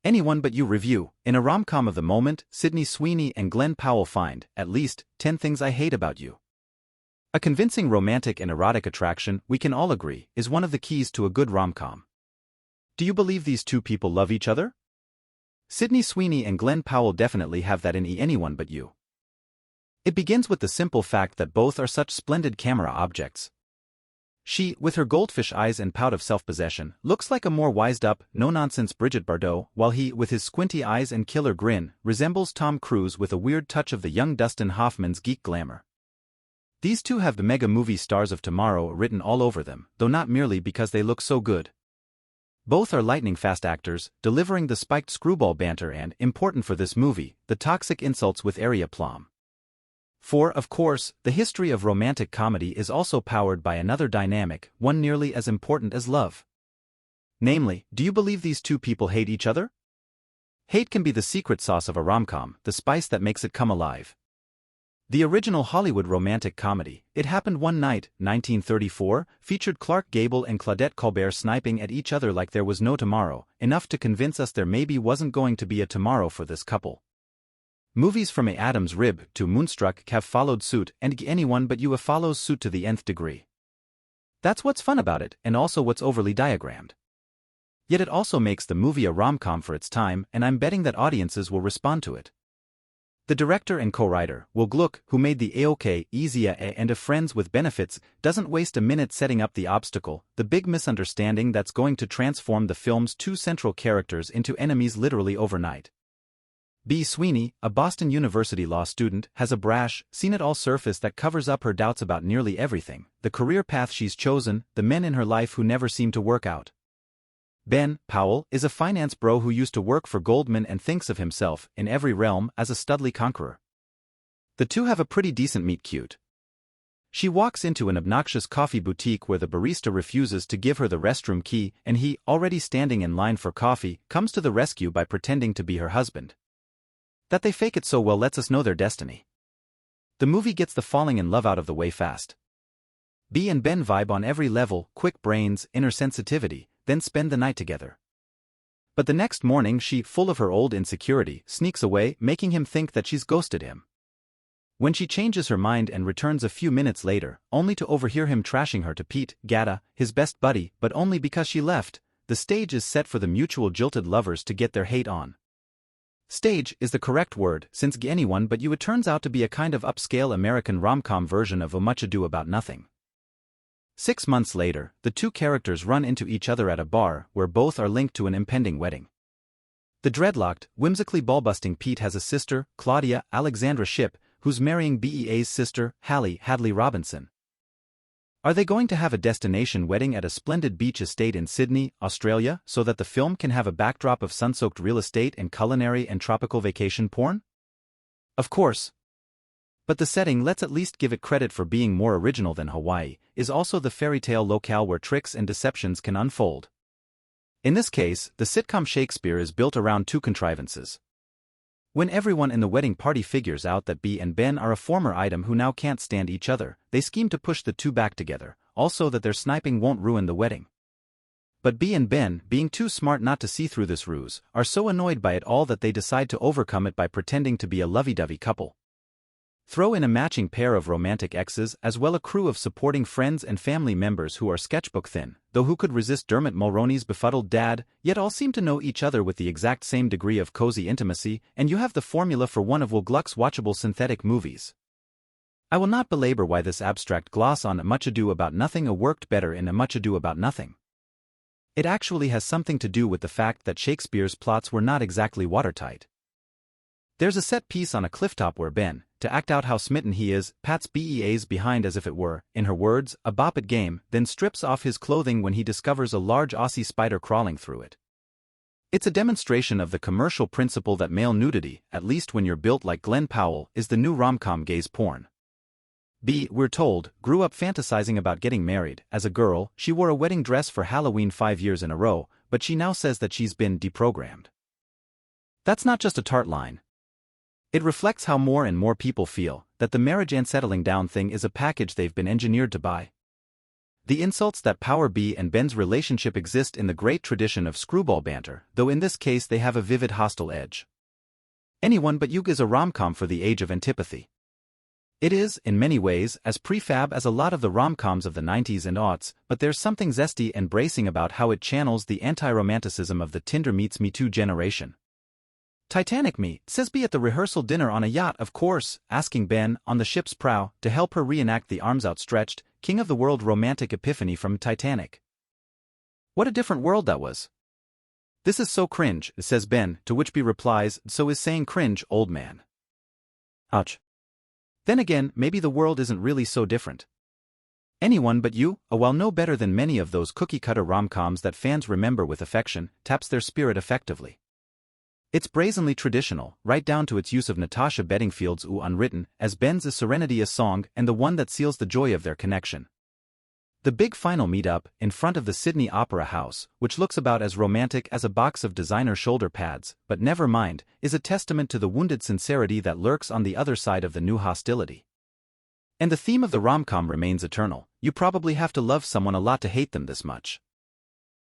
Anyone But You review. In a rom-com of the moment, Sydney Sweeney and Glenn Powell find, at least, 10 things I hate about you. A convincing romantic and erotic attraction, we can all agree, is one of the keys to a good rom-com. Do you believe these two people love each other? Sydney Sweeney and Glenn Powell definitely have that in Anyone But You. It begins with the simple fact that both are such splendid camera objects. She, with her goldfish eyes and pout of self-possession, looks like a more wised-up, no-nonsense Brigitte Bardot, while he, with his squinty eyes and killer grin, resembles Tom Cruise with a weird touch of the young Dustin Hoffman's geek glamour. These two have the mega movie stars of tomorrow written all over them, though not merely because they look so good. Both are lightning-fast actors, delivering the spiked screwball banter and, important for this movie, the toxic insults with airy aplomb. For, of course, the history of romantic comedy is also powered by another dynamic, one nearly as important as love. Namely, do you believe these two people hate each other? Hate can be the secret sauce of a rom-com, the spice that makes it come alive. The original Hollywood romantic comedy, It Happened One Night, 1934, featured Clark Gable and Claudette Colbert sniping at each other like there was no tomorrow, enough to convince us there maybe wasn't going to be a tomorrow for this couple. Movies from A Adam's Rib to Moonstruck have followed suit, and Anyone But You follows suit to the nth degree. That's what's fun about it, and also what's overly diagrammed. Yet it also makes the movie a rom-com for its time, and I'm betting that audiences will respond to it. The director and co-writer, Will Gluck, who made the A-OK, Easy and a Friends with Benefits, doesn't waste a minute setting up the obstacle, the big misunderstanding that's going to transform the film's two central characters into enemies literally overnight. B. Sweeney, a Boston University law student, has a brash, seen-it-all surface that covers up her doubts about nearly everything, the career path she's chosen, the men in her life who never seem to work out. Ben, Powell, is a finance bro who used to work for Goldman and thinks of himself, in every realm, as a studly conqueror. The two have a pretty decent meet-cute. She walks into an obnoxious coffee boutique where the barista refuses to give her the restroom key, and he, already standing in line for coffee, comes to the rescue by pretending to be her husband. That they fake it so well lets us know their destiny. The movie gets the falling in love out of the way fast. B and Ben vibe on every level, quick brains, inner sensitivity, then spend the night together. But the next morning she, full of her old insecurity, sneaks away, making him think that she's ghosted him. When she changes her mind and returns a few minutes later, only to overhear him trashing her to Pete, Gatta, his best buddy, but only because she left, the stage is set for the mutual jilted lovers to get their hate on. Stage is the correct word, since Anyone But You it turns out to be a kind of upscale American rom-com version of Much Ado About Nothing. 6 months later, the two characters run into each other at a bar where both are linked to an impending wedding. The dreadlocked, whimsically ball-busting Pete has a sister, Claudia Alexandra Shipp, who's marrying BEA's sister, Hallie Hadley Robinson. Are they going to have a destination wedding at a splendid beach estate in Sydney, Australia, so that the film can have a backdrop of sun-soaked real estate and culinary and tropical vacation porn? Of course. But the setting, let's at least give it credit for being more original than Hawaii, is also the fairy tale locale where tricks and deceptions can unfold. In this case, the sitcom Shakespeare is built around two contrivances. When everyone in the wedding party figures out that B and Ben are a former item who now can't stand each other, they scheme to push the two back together, also that their sniping won't ruin the wedding. But B and Ben, being too smart not to see through this ruse, are so annoyed by it all that they decide to overcome it by pretending to be a lovey-dovey couple. Throw in a matching pair of romantic exes as well a crew of supporting friends and family members who are sketchbook thin, though who could resist Dermot Mulroney's befuddled dad, yet all seem to know each other with the exact same degree of cozy intimacy, and you have the formula for one of Will Gluck's watchable synthetic movies. I will not belabor why this abstract gloss on Much Ado About Nothing worked better in Much Ado About Nothing. It actually has something to do with the fact that Shakespeare's plots were not exactly watertight. There's a set piece on a clifftop where Ben, to act out how smitten he is, pats BEA's behind as if it were, in her words, a bop it game, then strips off his clothing when he discovers a large Aussie spider crawling through it. It's a demonstration of the commercial principle that male nudity, at least when you're built like Glenn Powell, is the new rom-com gaze porn. B, we're told, grew up fantasizing about getting married. As a girl, she wore a wedding dress for Halloween 5 years in a row, but she now says that she's been deprogrammed. That's not just a tart line. It reflects how more and more people feel, that the marriage and settling down thing is a package they've been engineered to buy. The insults that power B and Ben's relationship exist in the great tradition of screwball banter, though in this case they have a vivid hostile edge. Anyone But You is a rom-com for the age of antipathy. It is, in many ways, as prefab as a lot of the rom-coms of the 90s and aughts, but there's something zesty and bracing about how it channels the anti-romanticism of the Tinder meets Me Too generation. Titanic me, says B at the rehearsal dinner on a yacht, of course, asking Ben, on the ship's prow, to help her reenact the arms outstretched, king of the world romantic epiphany from Titanic. What a different world that was. This is so cringe, says Ben, to which B replies, so is saying cringe, old man. Ouch. Then again, maybe the world isn't really so different. Anyone But You, while no better than many of those cookie-cutter rom-coms that fans remember with affection, taps their spirit effectively. It's brazenly traditional, right down to its use of Natasha Bedingfield's Ooh Unwritten, as Ben's A Serenity A Song, and the one that seals the joy of their connection. The big final meet-up, in front of the Sydney Opera House, which looks about as romantic as a box of designer shoulder pads, but never mind, is a testament to the wounded sincerity that lurks on the other side of the new hostility. And the theme of the rom-com remains eternal: you probably have to love someone a lot to hate them this much.